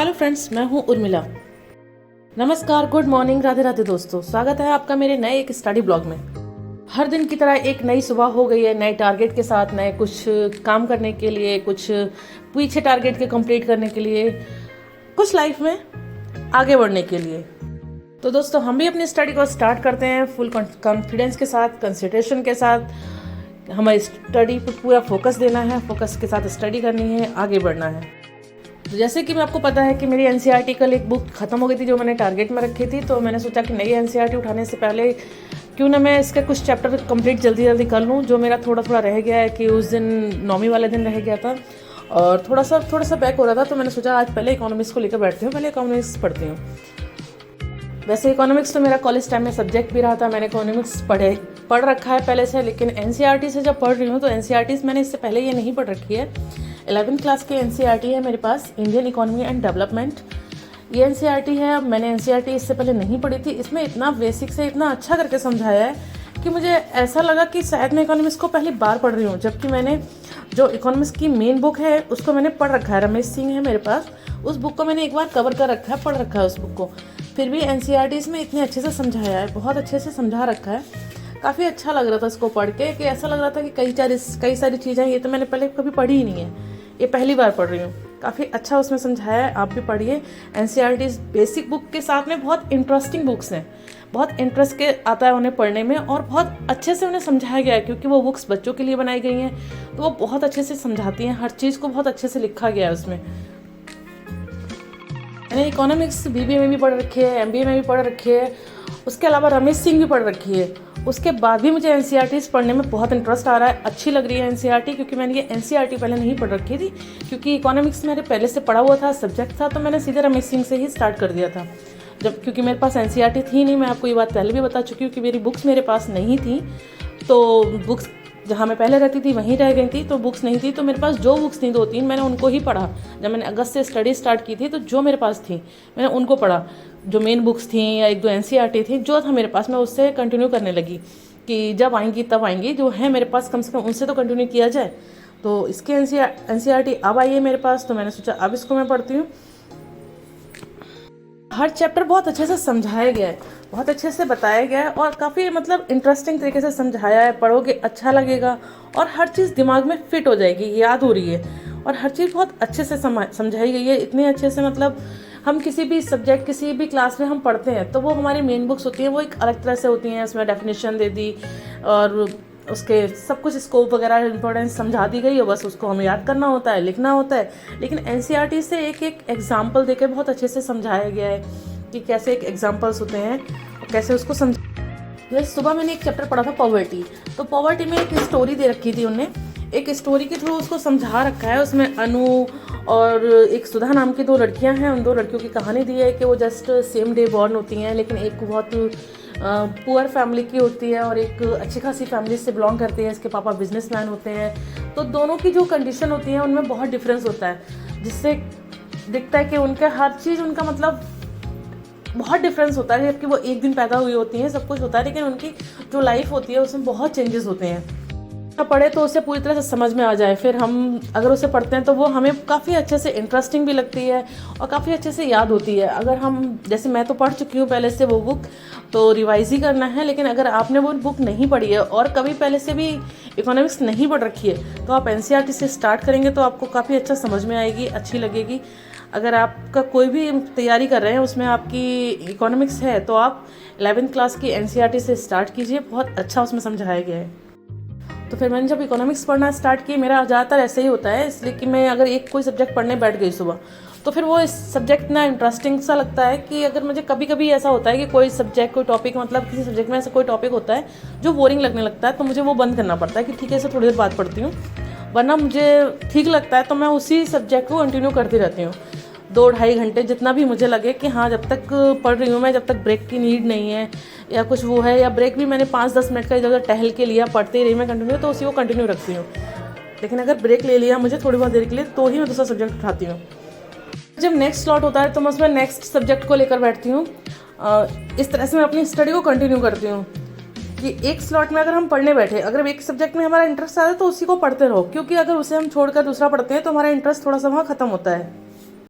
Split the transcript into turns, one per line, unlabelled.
Hello friends, मैं हूं उर्मिला। नमस्कार, गुड मॉर्निंग, राधे राधे दोस्तों। स्वागत है आपका मेरे नए एक स्टडी ब्लॉग में। हर दिन की तरह एक नई सुबह हो गई है, नए टारगेट के साथ, नए कुछ काम करने के लिए, कुछ पीछे टारगेट के कंप्लीट करने के लिए, कुछ लाइफ में आगे बढ़ने के लिए। तो दोस्तों, हम भी अपनी स्टडी को स्टार्ट करते हैं फुल कॉन्फिडेंस के साथ, कंसंट्रेशन के साथ। हमें स्टडी पर पूरा फोकस देना है, फोकस के साथ स्टडी करनी है, आगे बढ़ना है। तो जैसे कि मैं आपको पता है कि मेरी एनसीईआरटी कल एक बुक खत्म हो गई थी जो मैंने टारगेट में रखी थी। तो मैंने सोचा कि नई एनसीईआरटी उठाने से पहले क्यों ना मैं इसके कुछ चैप्टर कंप्लीट जल्दी जल्दी कर लूँ, जो मेरा थोड़ा थोड़ा रह गया है। कि उस दिन नौवीं वाले दिन रह गया था और थोड़ा सा बैक हो रहा था। तो मैंने सोचा आज पहले इकोनॉमिक्स को लेकर बैठती हूँ, पहले इकोनॉमिक्स पढ़ती हूँ। वैसे इकोनॉमिक्स तो मेरा कॉलेज टाइम में सब्जेक्ट भी रहा था, मैंने इकोनॉमिक्स पढ़ रखा है पहले से। लेकिन एनसीईआरटी से जब पढ़ रही हूँ तो एनसीईआरटी मैंने इससे पहले ये नहीं पढ़ रखी है। 11th क्लास की एनसीईआरटी है मेरे पास, इंडियन इकोनॉमी एंड डेवलपमेंट। ये एनसीईआरटी है। मैंने एनसीईआरटी इससे पहले नहीं पढ़ी थी। इसमें इतना बेसिक से इतना अच्छा करके समझाया है कि मुझे ऐसा लगा कि शायद मैं इकोनॉमिक्स को पहली बार पढ़ रही हूँ। जबकि मैंने जो इकोनॉमिक्स की मेन बुक है उसको मैंने पढ़ रखा है, रमेश सिंह है मेरे पास, उस बुक को मैंने एक बार कवर कर रखा है, पढ़ रखा है उस बुक को। फिर भी एनसीईआरटी में इतने अच्छे से समझाया है, बहुत अच्छे से समझा रखा है। काफ़ी अच्छा लग रहा था इसको पढ़ के, कि ऐसा लग रहा था कि कई सारी चीज़ें ये तो मैंने पहले कभी पढ़ी ही नहीं है, ये पहली बार पढ़ रही हूँ। काफ़ी अच्छा उसमें समझाया है, आप भी पढ़िए। एनसीईआरटी बेसिक बुक के साथ में बहुत इंटरेस्टिंग बुक्स हैं, बहुत इंटरेस्ट के आता है उन्हें पढ़ने में, और बहुत अच्छे से उन्हें समझाया गया है। क्योंकि वो बुक्स बच्चों के लिए बनाई गई हैं तो वो बहुत अच्छे से समझाती हैं, हर चीज़ को बहुत अच्छे से लिखा गया है उसमें। मैंने इकोनॉमिक्स बीबीए में भी पढ़ रखी है, एमबीए में भी पढ़ रखी है, उसके अलावा रमेश सिंह भी पढ़ रखी है। उसके बाद भी मुझे एनसीईआरटीज़ पढ़ने में बहुत इंटरेस्ट आ रहा है, अच्छी लग रही है एनसीईआरटी। क्योंकि मैंने ये एनसीईआरटी पहले नहीं पढ़ रखी थी, क्योंकि इकोनॉमिक्स मेरे पहले से पढ़ा हुआ था, सब्जेक्ट था, तो मैंने सीधे रमेश सिंह से ही स्टार्ट कर दिया था। क्योंकि मेरे पास एनसीईआरटी थी नहीं, मैं आपको ये बात पहले भी बता चुकी हूँ कि मेरी बुक्स मेरे पास नहीं थी। तो बुक्स जहाँ मैं पहले रहती थी वहीं रह गई थी, तो बुक्स नहीं थी। तो मेरे पास जो बुक्स थी 2-3 मैंने उनको ही पढ़ा। जब मैंने अगस्त से स्टडी स्टार्ट की थी तो जो मेरे पास थी मैंने उनको पढ़ा। जो मेन बुक्स थी या 1-2 एनसीईआरटी थी जो था मेरे पास, मैं उससे कंटिन्यू करने लगी कि जब आएंगी तब आएंगी, जो है मेरे पास कम से कम उनसे तो कंटिन्यू किया जाए। तो इसके एनसीईआरटी अब आई है मेरे पास, तो मैंने सोचा अब इसको मैं पढ़ती हूँ। हर चैप्टर बहुत अच्छे से समझाया गया है, बहुत अच्छे से बताया गया है, और काफ़ी इंटरेस्टिंग तरीके से समझाया है। पढ़ोगे अच्छा लगेगा और हर चीज़ दिमाग में फिट हो जाएगी, याद हो रही है, और हर चीज़ बहुत अच्छे से समझाई गई है। इतने अच्छे से हम किसी भी सब्जेक्ट किसी भी क्लास में हम पढ़ते हैं तो वो हमारी मेन बुक्स होती हैं, वो एक अलग तरह से होती हैं। उसमें डेफिनेशन दे दी और उसके सब कुछ स्कोप वगैरह इंपॉर्टेंस समझा दी गई है, बस उसको हमें याद करना होता है, लिखना होता है। लेकिन एनसीईआरटी से एक एक एग्जाम्पल देकर बहुत अच्छे से समझाया गया है कि कैसे एक एग्जाम्पल्स होते हैं और कैसे उसको जैसे सुबह मैंने एक चैप्टर पढ़ा था पॉवर्टी, तो पॉवर्टी में एक स्टोरी दे रखी थी, उन्हें एक स्टोरी के थ्रू उसको समझा रखा है। उसमें अनु और एक सुधा नाम की 2 लड़कियां हैं, उन 2 लड़कियों की कहानी दी है कि वो जस्ट सेम डे बॉर्न होती हैं, लेकिन एक बहुत पुअर फैमिली की होती है और एक अच्छी खासी फैमिली से बिलोंग करती है। इसके पापा बिजनेसमैन होते हैं। तो दोनों की जो कंडीशन होती है उनमें बहुत डिफरेंस होता है, जिससे दिखता है कि उनका हर चीज़ उनका बहुत डिफरेंस होता है। जबकि वो एक दिन पैदा हुई होती हैं, सब कुछ होता है, लेकिन उनकी जो लाइफ होती है उसमें बहुत चेंजेस होते हैं। पढ़े तो उसे पूरी तरह से समझ में आ जाए, फिर हम अगर उसे पढ़ते हैं तो वो हमें काफ़ी अच्छे से इंटरेस्टिंग भी लगती है और काफ़ी अच्छे से याद होती है। अगर हम जैसे मैं तो पढ़ चुकी हूँ पहले से वो बुक, तो रिवाइज ही करना है। लेकिन अगर आपने वो बुक नहीं पढ़ी है और कभी पहले से भी इकोनॉमिक्स नहीं पढ़ रखी है तो आप एनसीईआरटी से स्टार्ट करेंगे तो आपको काफ़ी अच्छा समझ में आएगी, अच्छी लगेगी। अगर आपका कोई भी तैयारी कर रहे हैं उसमें आपकी इकोनॉमिक्स है तो आप 11th क्लास की एनसीईआरटी से स्टार्ट कीजिए, बहुत अच्छा उसमें समझाया गया है। तो फिर मैंने जब इकोनॉमिक्स पढ़ना स्टार्ट की, मेरा ज़्यादातर ऐसे ही होता है, इसलिए कि मैं अगर कोई सब्जेक्ट पढ़ने बैठ गई सुबह तो फिर वो इस सब्जेक्ट इतना इंटरेस्टिंग सा लगता है कि अगर मुझे कभी कभी ऐसा होता है कि कोई सब्जेक्ट कोई टॉपिक किसी सब्जेक्ट में ऐसा कोई टॉपिक होता है जो बोरिंग लगने लगता है, तो मुझे वो बंद करना पड़ता है कि ठीक है इसे थोड़ी देर बाद पढ़ती हूँ। वरना मुझे ठीक लगता है तो मैं उसी सब्जेक्ट को कंटिन्यू करती रहती हूँ 2-2.5 घंटे, जितना भी मुझे लगे कि हाँ जब तक पढ़ रही हूँ मैं, जब तक ब्रेक की नीड नहीं है या कुछ वो है, या ब्रेक भी मैंने 5-10 मिनट का इधर टहल के लिया, पढ़ते रही मैं कंटिन्यू, तो उसी को कंटिन्यू रखती हूँ। लेकिन अगर ब्रेक ले लिया मुझे थोड़ी बहुत देर के लिए तो ही मैं दूसरा सब्जेक्ट उठाती हूँ। जब नेक्स्ट स्लॉट होता है तो मैं उसमें नेक्स्ट सब्जेक्ट को लेकर बैठती हूँ। इस तरह से मैं अपनी स्टडी को कंटिन्यू करती हूँ कि एक स्लॉट में अगर हम पढ़ने बैठे, अगर एक सब्जेक्ट में हमारा इंटरेस्ट आता है तो उसी को पढ़ते रहो, क्योंकि अगर उसे हम छोड़कर दूसरा पढ़ते हैं तो हमारा इंटरेस्ट थोड़ा सा वहाँ खत्म होता है।